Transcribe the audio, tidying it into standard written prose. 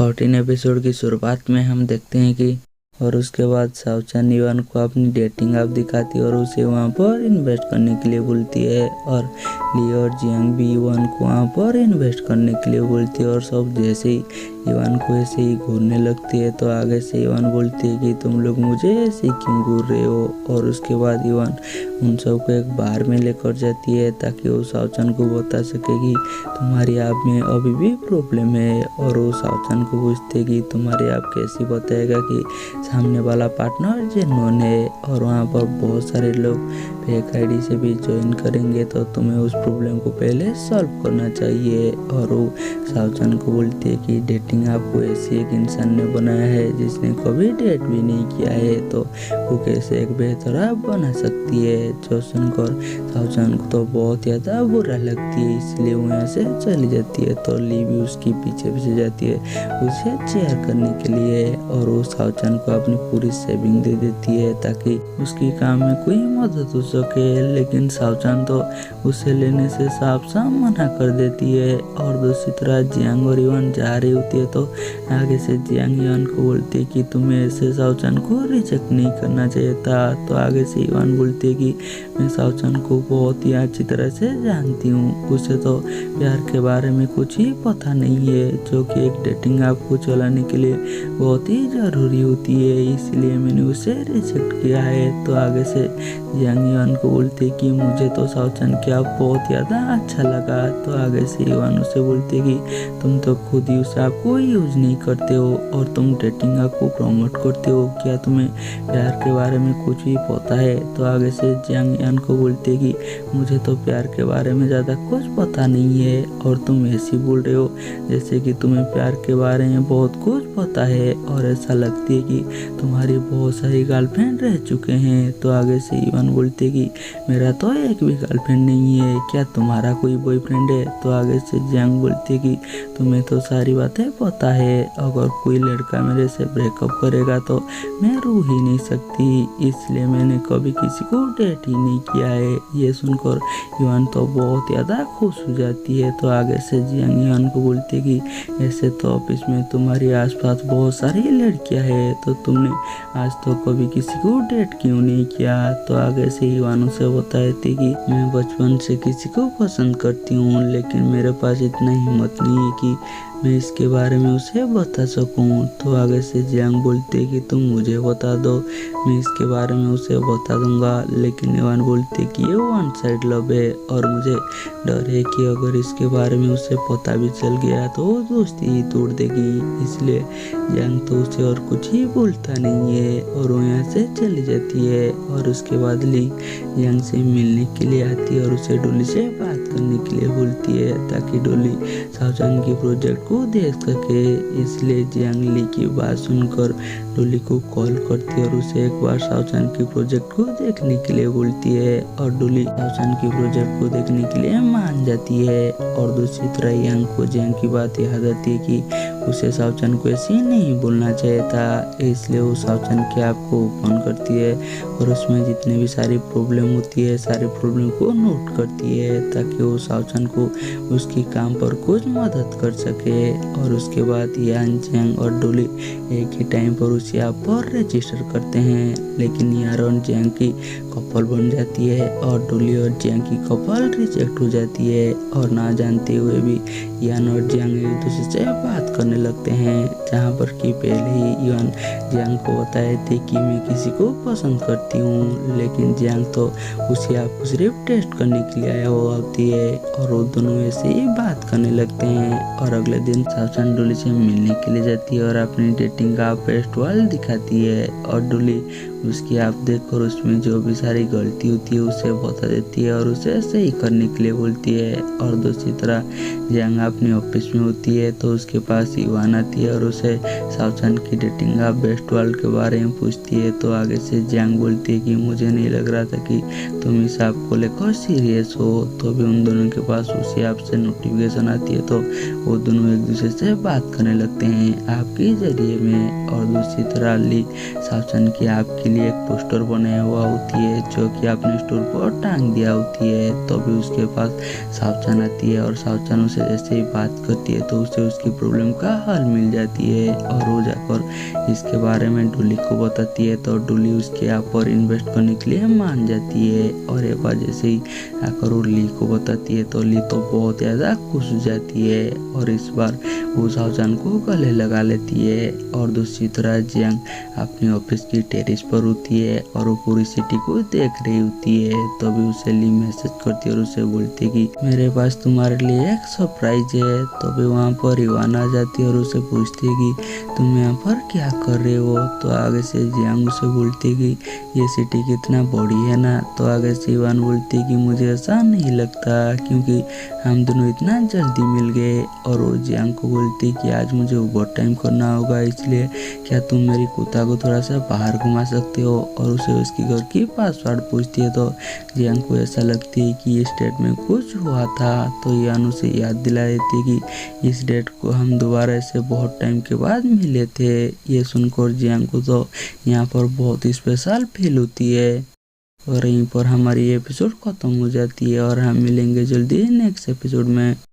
14 episode की शुरुआत में हम देखते हैं कि और उसके बाद साउचान युआन को अपनी डेटिंग ऐप दिखाती है और उसे वहाँ पर इन्वेस्ट करने के लिए बोलती है और ली और जियांग भी युआन को वहाँ पर इन्वेस्ट करने के लिए बोलती है और सब जैसे ही युआन को ऐसे ही घूरने लगती है तो आगे से युआन बोलती है कि तुम लोग मुझे ऐसे ही क्यों घूर रहे हो। और उसके बाद युआन उन सबको एक बार में लेकर जाती है ताकि वो साउचान को बता सके कि तुम्हारी आप में अभी भी प्रॉब्लम है। और वो साउचान को पूछते कि तुम्हारी आप कैसी बताएगा कि सामने वाला पार्टनर जेन्युइन है और वहाँ पर बहुत सारे लोग फेक आईडी से भी ज्वाइन करेंगे तो तुम्हें उस प्रॉब्लम को पहले सॉल्व करना चाहिए। और वो साउचान को बोलती है कि डेटिंग आपको ऐसी एक इंसान ने बनाया है जिसने कभी डेट भी नहीं किया है तो वो कैसे एक बेहतर ऐप बना सकती है। जो सुनकर साउचान को तो बहुत ज़्यादा बुरा लगती है इसलिए वो यहाँ से चली जाती है। तो ली भी उसकी पीछे पीछे जाती है उसे चेयर करने के लिए और वो साउचान को अपनी पूरी सेविंग दे देती है ताकि उसकी काम में कोई मदद हो सके। लेकिन साउचान तो उसे लेने से साफ साफ मना कर देती है। और दूसरी तरह जियांग और युआन जा रही होती है तो आगे से जियांग युआन को बोलती है कि तुम्हें ऐसे साउचान को रिजेक्ट नहीं करना चाहिए था। तो आगे से युआन बोलती है कि मैं साउचान को बहुत ही अच्छी तरह से जानती हूँ, उसे तो प्यार के बारे में कुछ ही पता नहीं है जो कि एक डेटिंग ऐप को चलाने के लिए बहुत ही ज़रूरी होती है, इसलिए मैंने उसे रिजेक्ट किया है। तो आगे से जियांग युआन को बोलते हैं कि मुझे तो साउचान की ऐप बहुत ज़्यादा अच्छा लगा। तो आगे से युआन उसे बोलते हैं कि तुम तो खुद ही उस ऐप को यूज़ नहीं करते हो और तुम डेटिंग ऐप को प्रमोट करते हो, क्या तुम्हें प्यार के बारे में कुछ भी पता है। तो आगे से जियांग युआन को बोलते हैं कि मुझे तो प्यार के बारे में ज़्यादा कुछ पता नहीं है और तुम ऐसे बोल रहे हो जैसे कि तुम्हें प्यार के बारे में बहुत कुछ पता है और ऐसा लगती है कि तुम्हारी बहुत सारी गर्लफ्रेंड रह चुके हैं। तो आगे से युआन बोलते कि मेरा तो एक भी गर्लफ्रेंड नहीं है, क्या तुम्हारा कोई बॉयफ्रेंड है। तो आगे से जियांग बोलते कि तुम्हें तो सारी बातें पता है, अगर कोई लड़का मेरे से ब्रेकअप करेगा तो मैं रो ही नहीं सकती, इसलिए मैंने कभी किसी को डेट ही नहीं किया है। ये सुनकर युआन तो बहुत ज़्यादा खुश हो जाती है। तो आगे से जियांग युआन को बोलते कि ऐसे तो ऑफिस में तुम्हारी आसपास बहुत सारी लड़कियां हैं तो तुमने आज तो कभी किसी को डेट क्यों नहीं किया। तो आगे से युआन उसे बताए थे कि मैं बचपन से किसी को पसंद करती हूँ लेकिन मेरे पास इतना हिम्मत नहीं है कि मैं इसके बारे में उसे बता सकूं। तो आगे से जियांग बोलते कि तुम मुझे बता दो, मैं इसके बारे में उसे बता दूंगा। लेकिन युआन बोलते कि ये वन साइड लव है और मुझे डर है कि अगर इसके बारे में उसे पता भी चल गया तो वो दोस्ती ही तोड़ देगी, इसलिए जियांग तो उसे और कुछ ही बोलता नहीं है और वो यहाँ से चली जाती है। और उसके बाद ली जियांग से मिलने के लिए आती है और उसे डोली से बात करने के लिए बोलती है ताकि डोली साउचान की प्रोजेक्ट को देख सके। इसलिए जियांग ली की बात सुनकर डोली को कॉल करती है और उसे एक बार साउचान की प्रोजेक्ट को देखने के लिए बोलती है और डोली साउचान की प्रोजेक्ट को देखने के लिए मान जाती है। और दूसरी तरह यांग को जियांग की बात याद आती है कि उसे साउचान को ऐसे ही नहीं बोलना चाहिए था, इसलिए वो साउचान की ऐप को ओपन करती है और उसमें जितने भी सारी प्रॉब्लम होती है सारे प्रॉब्लम को नोट करती है ताकि वो साउचान को उसकी काम पर कुछ मदद कर सके। और उसके बाद यान जियांग और डोली एक ही टाइम पर उसी ऐप पर रजिस्टर करते हैं, लेकिन यान और जियांग की कपल बन जाती है और डोली और जियांग की कपल रिजेक्ट हो जाती है। और ना जानते हुए भी यान और जियांग एक दूसरे से बात करने लगते हैं, जहाँ पर कि पहले ही यान जियांग को बताए थे कि मैं किसी को पसंद करती हूँ, लेकिन जियांग तो उसी ऐप को सिर्फ टेस्ट करने के लिए आया हुआ होती है और वो दोनों ऐसे ही बात करने लगते हैं। और अगले दिन साउचान डोली से मिलने के लिए जाती है और अपनी डेटिंग का फेस्टिवल दिखाती है और डोली उसकी ऐप देखकर उसमें जो भी सारी गलती होती है उसे बता देती है और उसे सही करने के लिए बोलती है। और दूसरी तरह जियांग अपने ऑफिस में होती है तो उसके पास युआन आती है और उसे साउचान की डेटिंग ऐप बेस्ट वर्ल्ड के बारे में पूछती है। तो आगे से जियांग बोलती है कि मुझे नहीं लग रहा था कि तुम इस ऐप को लेकर सीरियस हो। तो भी उन दोनों के पास उसी ऐप से नोटिफिकेशन आती है तो वो दोनों एक दूसरे से बात करने लगते हैं ऐप के जरिए में। और दूसरी तरह ली साउचान की ऐप के लिए एक पोस्टर बनाया हुआ होती है जो कि अपने स्टोर पर टांग दिया होती है। तो अभी उसके पास सावचान आती है और सावचान उसे जैसे ही बात करती है तो उसे उसकी प्रॉब्लम का हल मिल जाती है और वो जाकर इसके बारे में डोली को बताती है। तो डोली उसके यहाँ पर इन्वेस्ट करने के लिए मान जाती है और एक बार जैसे ही आकर वो ली को बताती है तो ली तो बहुत ज़्यादा खुश हो जाती है और इस बार वो सावचान को गले लगा लेती है। और दूसरी तरह जियांग अपनी ऑफिस की टेरेस पर होती है और वो पूरी सिटी को देख रही होती है। तो अभी उसे ली मैसेज करती है और उसे बोलती है कि मेरे पास तुम्हारे लिए एक सरप्राइज है। तो अभी वहाँ पर इवान आ जाती है और उसे पूछती है कि तुम यहाँ पर क्या कर रहे हो। तो आगे से जियांग उसे बोलती है कि ये सिटी कितना बड़ी है ना। तो आगे से इवान बोलती है कि मुझे ऐसा नहीं लगता क्योंकि हम दोनों इतना जल्दी मिल गए। और वो जियांग को बोलती है कि आज मुझे ओवर टाइम करना होगा, इसलिए क्या तुम मेरी कुत्ता को थोड़ा सा बाहर घुमा सकते हो। और उसे उसकी घर की पासवर्ड पूछती है। तो जियांग को ऐसा लगती है कि इस डेट में कुछ हुआ था। तो यान उसे याद दिला देती है कि इस डेट को हम दोबारा ऐसे बहुत टाइम के बाद मिले थे। ये सुनकर जियांग को तो यहाँ पर बहुत स्पेशल फील होती है और यहीं पर हमारी एपिसोड खत्म हो जाती है और हम मिलेंगे जल्दी नेक्स्ट एपिसोड में।